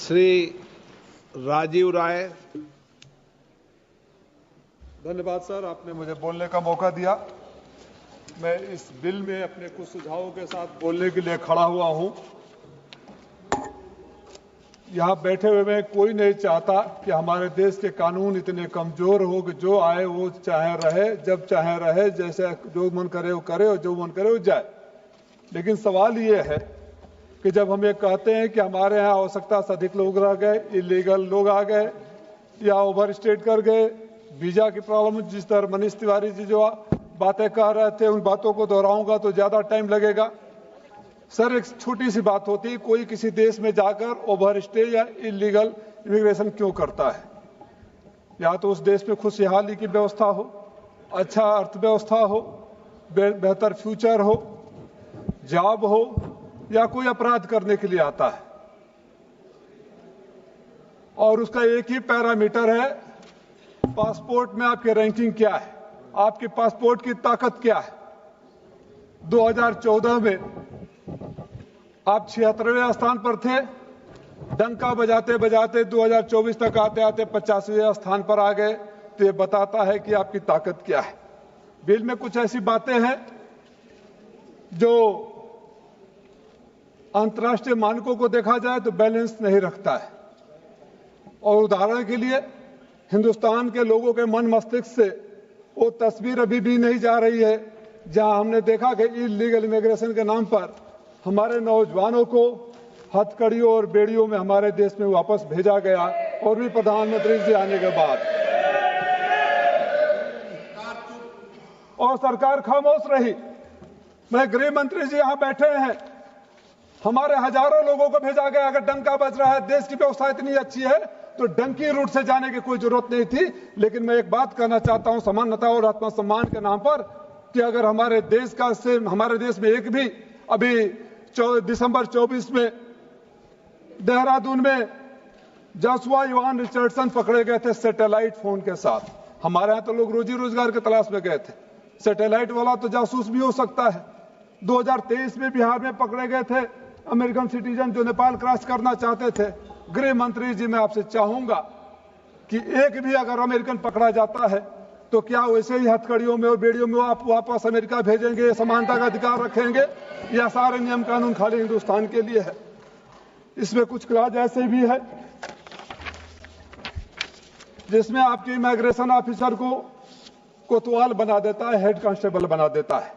श्री राजीव राय। धन्यवाद सर, आपने मुझे बोलने का मौका दिया। मैं इस बिल में अपने कुछ सुझावों के साथ बोलने के लिए खड़ा हुआ हूं। यहां बैठे हुए में कोई नहीं चाहता कि हमारे देश के कानून इतने कमजोर हो कि जो आए वो चाहे रहे, जब चाहे रहे, जैसे जो मन करे वो करे और जो मन करे वो जाए। लेकिन सवाल ये है कि जब हम ये कहते हैं कि हमारे यहाँ आवश्यकता से अधिक लोग रह गए, इलीगल लोग आ गए या ओवर स्टेट कर गए, वीजा की प्रॉब्लम, जिस तरह मनीष तिवारी जी जो बातें कह रहे थे उन बातों को दोहराऊंगा तो ज्यादा टाइम लगेगा। सर, एक छोटी सी बात होती है, कोई किसी देश में जाकर ओवर स्टे या इलीगल इमिग्रेशन क्यों करता है? या तो उस देश में खुशहाली की व्यवस्था हो, अच्छा अर्थव्यवस्था हो, बेहतर फ्यूचर हो, जॉब हो, या कोई अपराध करने के लिए आता है। और उसका एक ही पैरामीटर है, पासपोर्ट में आपकी रैंकिंग क्या है, आपके पासपोर्ट की ताकत क्या है। 2014 में आप 76वें स्थान पर थे, डंका बजाते बजाते 2024 तक आते आते 85वें स्थान पर आ गए। तो ये बताता है कि आपकी ताकत क्या है। बिल में कुछ ऐसी बातें हैं जो अंतर्राष्ट्रीय मानकों को देखा जाए तो बैलेंस नहीं रखता है। और उदाहरण के लिए हिंदुस्तान के लोगों के मन मस्तिष्क से वो तस्वीर अभी भी नहीं जा रही है जहां हमने देखा कि इलीगल इमिग्रेशन के नाम पर हमारे नौजवानों को हथकड़ियों और बेड़ियों में हमारे देश में वापस भेजा गया, और भी प्रधानमंत्री जी आने के बाद। और सरकार खामोश रही। मैं गृह मंत्री जी यहां बैठे हैं, हमारे हजारों लोगों को भेजा गया। अगर डंका बज रहा है, देश की व्यवस्था इतनी अच्छी है तो डंकी रूट से जाने की कोई जरूरत नहीं थी। लेकिन मैं एक बात कहना चाहता हूं समानता और आत्मसम्मान के नाम पर, कि अगर हमारे देश में एक भी अभी दिसंबर 24 में देहरादून में जसुआ इवान रिचर्डसन पकड़े गए थे सैटेलाइट फोन के साथ। हमारे यहां तो लोग रोजी रोजगार की तलाश में गए थे, सैटेलाइट वाला तो जासूस भी हो सकता है। 2023 में बिहार में पकड़े गए थे अमेरिकन सिटीजन जो नेपाल क्रॉस करना चाहते थे। गृह मंत्री जी, मैं आपसे चाहूंगा कि एक भी अगर अमेरिकन पकड़ा जाता है तो क्या वैसे ही हथकड़ियों में और बेड़ियों में आप वापस अमेरिका भेजेंगे, समानता का अधिकार रखेंगे, या सारे नियम कानून खाली हिंदुस्तान के लिए है? इसमें कुछ क्लाज ऐसे भी है जिसमें आपके इमिग्रेशन ऑफिसर को कोतवाल बना देता है, हेड कांस्टेबल बना देता है।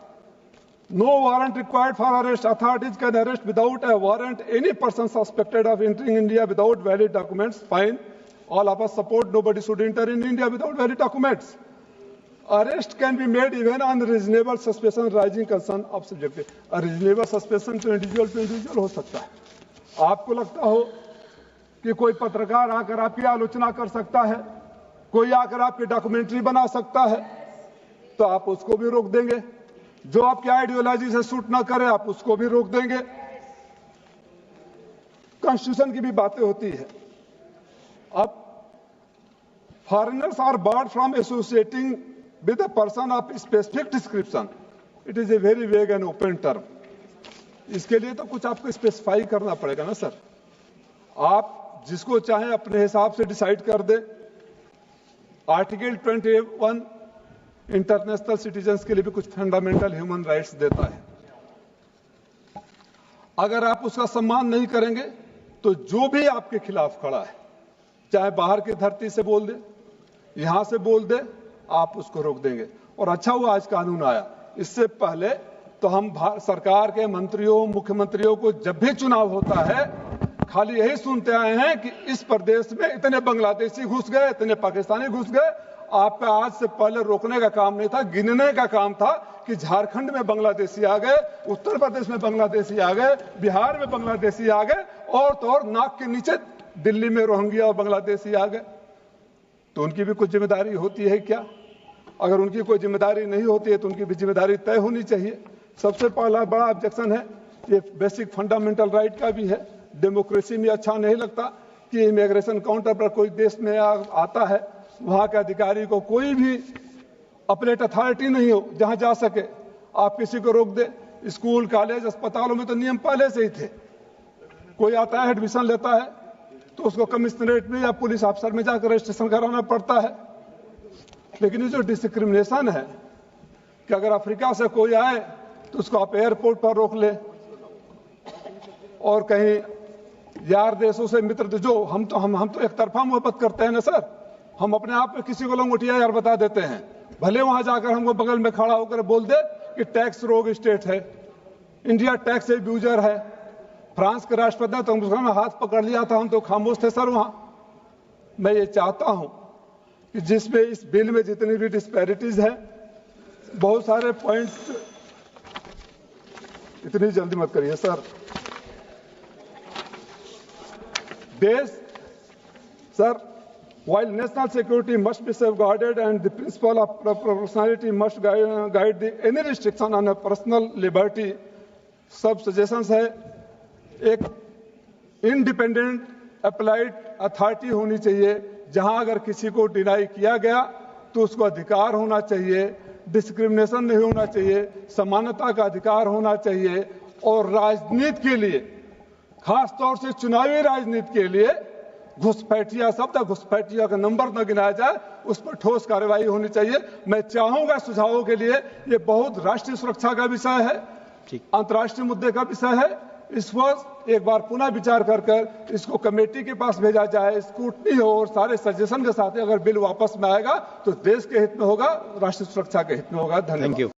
No warrant required for arrest. Authorities can arrest without a warrant any person suspected of entering India without valid documents. Fine. All of us support nobody should enter in India without valid documents. Arrest can be made even on reasonable suspicion rising concern of subject. A reasonable suspicion to individual हो सकता है। आपको लगता हो कि कोई पत्रकार आकर आपकी आलोचना कर सकता है, कोई आकर आपकी डॉक्यूमेंट्री बना सकता है, तो आप उसको भी रोक देंगे। जो आपकी आइडियोलॉजी से सूट ना करे आप उसको भी रोक देंगे। कॉन्स्टिट्यूशन की भी बातें होती है। अब foreigners are barred from associating with a person of specific description. It is a very vague and open term. इसके लिए तो कुछ आपको स्पेसिफाई करना पड़ेगा ना सर। आप जिसको चाहें अपने हिसाब से डिसाइड कर दे। आर्टिकल 21 इंटरनेशनल सिटीजन्स के लिए भी कुछ फंडामेंटल ह्यूमन राइट्स देता है। अगर आप उसका सम्मान नहीं करेंगे तो जो भी आपके खिलाफ खड़ा है, चाहे बाहर की धरती से बोल दे, यहां से बोल दे, आप उसको रोक देंगे। और अच्छा हुआ आज कानून आया। इससे पहले तो हम सरकार के मंत्रियों, मुख्यमंत्रियों को जब भी चुनाव होता है खाली यही सुनते आए हैं कि इस प्रदेश में इतने बांग्लादेशी घुस गए, इतने पाकिस्तानी घुस गए। आपका आज से पहले रोकने का काम नहीं था, गिनने का काम था कि झारखंड में बांग्लादेशी आ गए, उत्तर प्रदेश में बांग्लादेशी आ गए, बिहार में बांग्लादेशी आ गए, और तो और नाक के नीचे दिल्ली में रोहिंग्या और बांग्लादेशी आ गए। तो उनकी भी कुछ जिम्मेदारी होती है क्या? अगर उनकी कोई जिम्मेदारी नहीं होती है तो उनकी भी जिम्मेदारी तय होनी चाहिए। सबसे पहला बड़ा ऑब्जेक्शन है, ये बेसिक फंडामेंटल राइट का भी है। डेमोक्रेसी में अच्छा नहीं लगता कि इमिग्रेशन काउंटर पर कोई देश में आता है, वहां के अधिकारी को कोई भी अपलेट अथॉरिटी नहीं हो जहां जा सके आप किसी को रोक दे। स्कूल, कॉलेज, अस्पतालों में तो नियम पहले से ही थे। कोई आता है, एडमिशन लेता है, तो उसको कमिश्नरेट में या पुलिस अफसर में जाकर रजिस्ट्रेशन कराना पड़ता है। लेकिन ये जो डिस्क्रिमिनेशन है कि अगर अफ्रीका से कोई आए तो उसको आप एयरपोर्ट पर रोक ले, और कहीं यार देशों से मित्र जो हम तो एक तरफा मोहब्बत करते हैं ना सर, हम अपने आप में किसी को लंगोटिया यार बता देते हैं, भले वहां जाकर हमको बगल में खड़ा होकर बोल दे कि टैक्स रोग स्टेट है, इंडिया टैक्स एब्यूजर है। फ्रांस के राष्ट्रपति ने तो हम हाथ पकड़ लिया था, हम तो खामोश थे सर वहां। मैं ये चाहता हूं कि जिसमें इस बिल में जितनी भी डिस्पैरिटीज है, बहुत सारे पॉइंट, इतनी जल्दी मत करिए सर। देश sir, while national security must be safeguarded and the principle of proportionality must guide any restriction on a personal liberty, सब सजेशंस है। एक इंडिपेंडेंट अप्लाइड अथॉरिटी होनी चाहिए, जहां अगर किसी को डिनाई किया गया तो उसको अधिकार होना चाहिए, डिस्क्रिमिनेशन नहीं होना चाहिए, समानता का अधिकार होना चाहिए। और राजनीति के लिए, खास तौर से चुनावी राजनीति के लिए, घुसपैठिया शब्द, घुसपैठिया का नंबर न गिनाया जाए, उस पर ठोस कार्रवाई होनी चाहिए। मैं चाहूंगा सुझावों के लिए, ये बहुत राष्ट्रीय सुरक्षा का विषय है, अंतर्राष्ट्रीय मुद्दे का विषय है। इस पर एक बार पुनः विचार कर इसको कमेटी के पास भेजा जाए, स्क्रूटनी हो, और सारे सजेशन के साथ अगर बिल वापस में आएगा तो देश के हित में होगा, राष्ट्रीय सुरक्षा के हित में होगा। धन्यवाद।